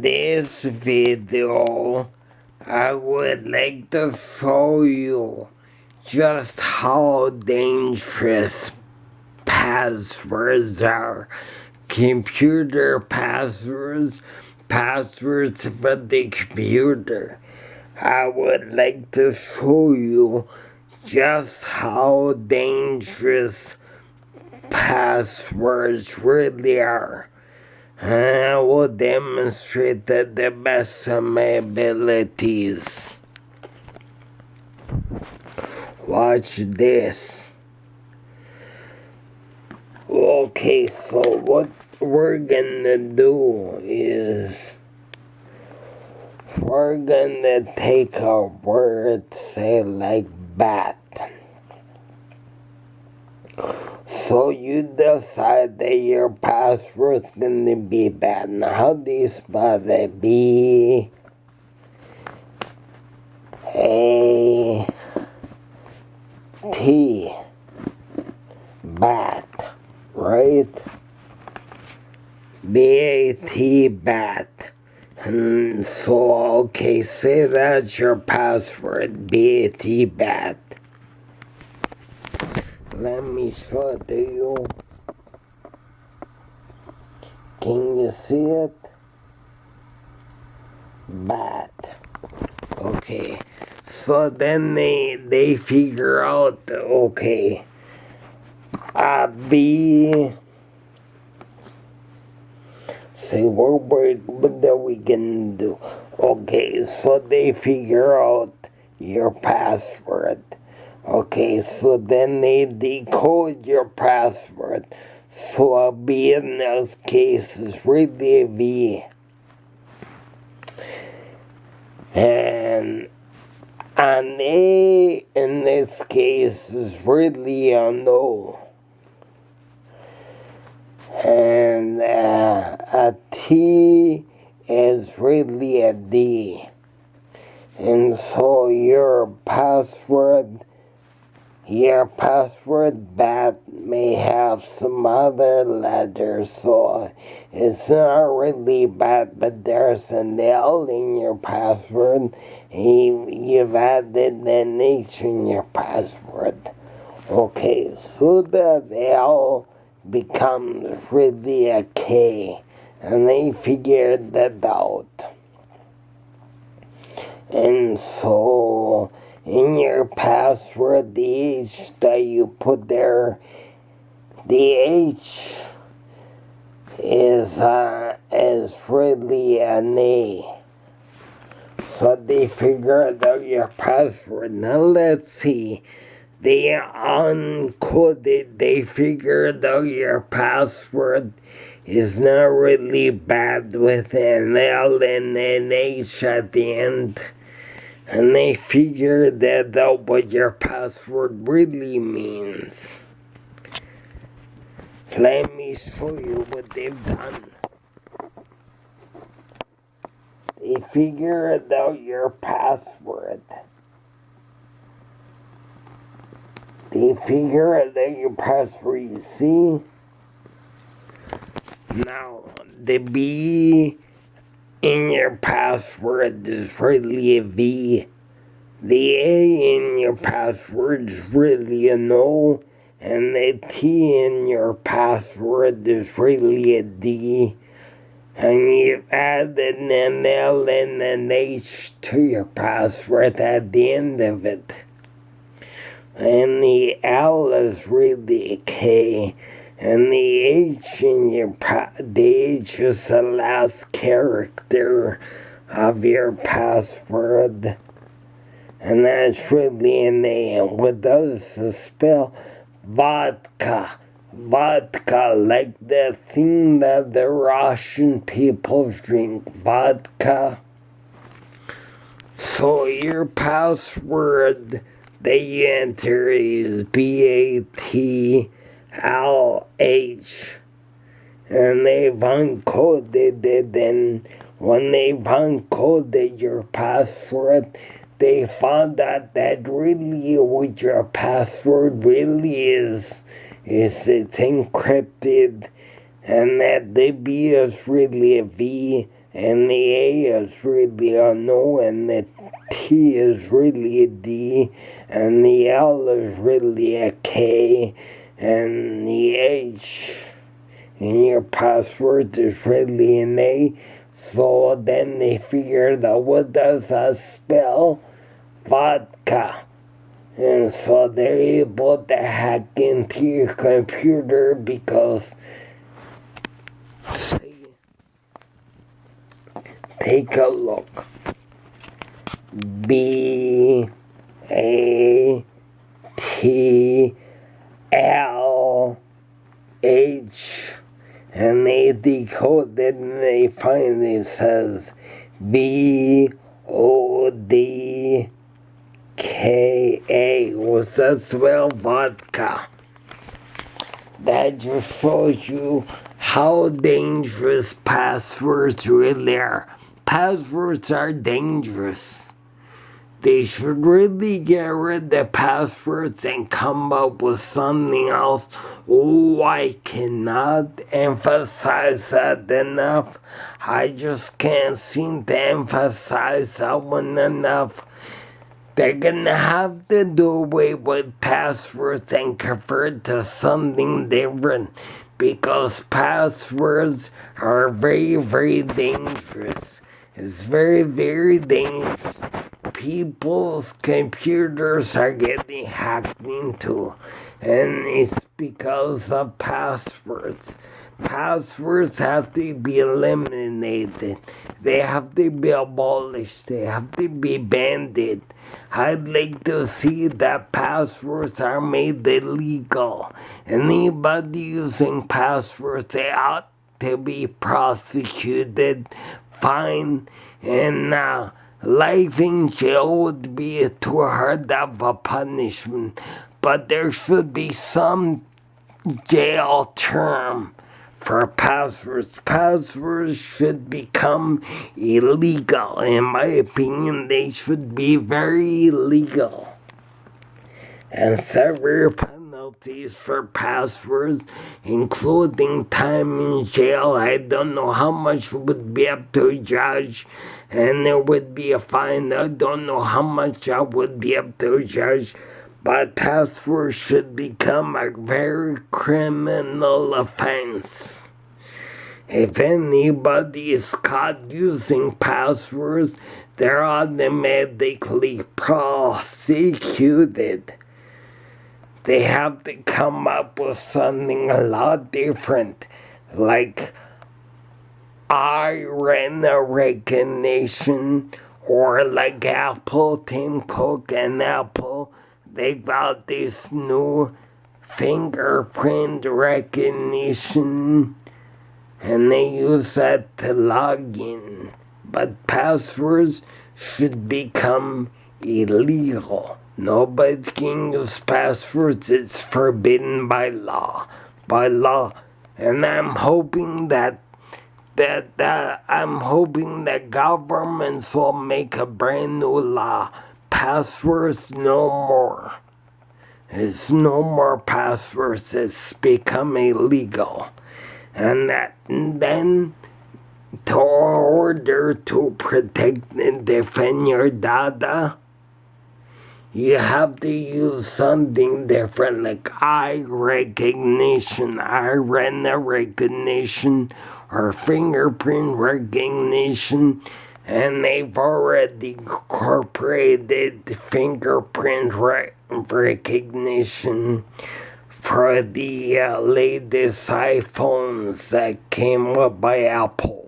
this video, I would like to show you just how dangerous passwords are. Computer passwords for the computer. I would like to show you just how dangerous passwords really are. I will demonstrate to the best of my abilities. Watch this. Okay, so what we're gonna do is we're gonna take a word, say like bat. So you decide that your password's gonna be bad. Now how do you spell that? B-A-T, bat, right? B-A-T, bat. And so, okay, say that's your password, B-A-T, bat. Let me show it to you. Can you see it? Bat. Okay. So then they figure out, okay, B. Say what are we gonna do? Okay, so they figure out your password. Okay, so then they decode your password. So a B in this case is really a V. And an A in this case is really a no. And a T is really a D. And so your password bat may have some other letters, so it's not really bad, but there's an L in your password. You've added an H in your password. Okay, so that L becomes really a K, and they figured that out. And so in your password, the H that you put there, the H is really an A. So they figured out your password. Now let's see. They uncoded, they figured out your password is not really bad with an L and an H at the end. And they figured that out what your password really means. Let me show you what they've done. They figured out your password. They figured out your password, you see? Now, the B in your password is really a V. The A in your password is really an O. And the T in your password is really a D. And you've added an L and an H to your password at the end of it. And the L is really a K. And the H in the H is the last character of your password. And that's really an A. And what does it spell? Vodka. Vodka, like the thing that the Russian people drink. Vodka. So your password that you enter is BATLH, and they've uncoded it, and when they've uncoded your password, they found out that really what your password really is it's encrypted, and that the B is really a V, and the A is really a no, and the T is really a D, and the L is really a K, and the H in your password is really an A. So then they figured out, what does that spell? Vodka. And so they're able to hack into your computer because, take a look. BATLH, and they decode it and they find it says VODKA. What's that spell? Vodka. That just shows you how dangerous passwords really are. Passwords are dangerous. They should really get rid of passwords and come up with something else. Oh, I cannot emphasize that enough. I just can't seem to emphasize that one enough. They're gonna have to do away with passwords and convert to something different, because passwords are very, very dangerous. It's very, very dangerous. People's computers are getting hacked into, and it's because of passwords. Passwords have to be eliminated. They have to be abolished. They have to be banned. I'd like to see that passwords are made illegal. Anybody using passwords, they ought to be prosecuted, fined, and life in jail would be too hard of a punishment. But there should be some jail term for passwords. Passwords should become illegal. In my opinion, they should be very illegal. And severe penalties for passwords, including time in jail. I don't know how much would be up to a judge, and there would be a fine. I don't know how much that would be up to a judge. But passwords should become a very criminal offense. If anybody is caught using passwords, they're automatically prosecuted. They have to come up with something a lot different, like iron recognition, or like Apple, Tim Cook and Apple. They got this new fingerprint recognition, and they use that to log in. But passwords should become illegal. Nobody can use passwords. It's forbidden by law. And I'm hoping that governments will make a brand new law. Passwords no more. It's no more passwords. It's become illegal. And then, in order to protect and defend your data, you have to use something different, like eye recognition, eye retina recognition, or fingerprint recognition. And they've already incorporated fingerprint recognition for the latest iPhones that came up by Apple.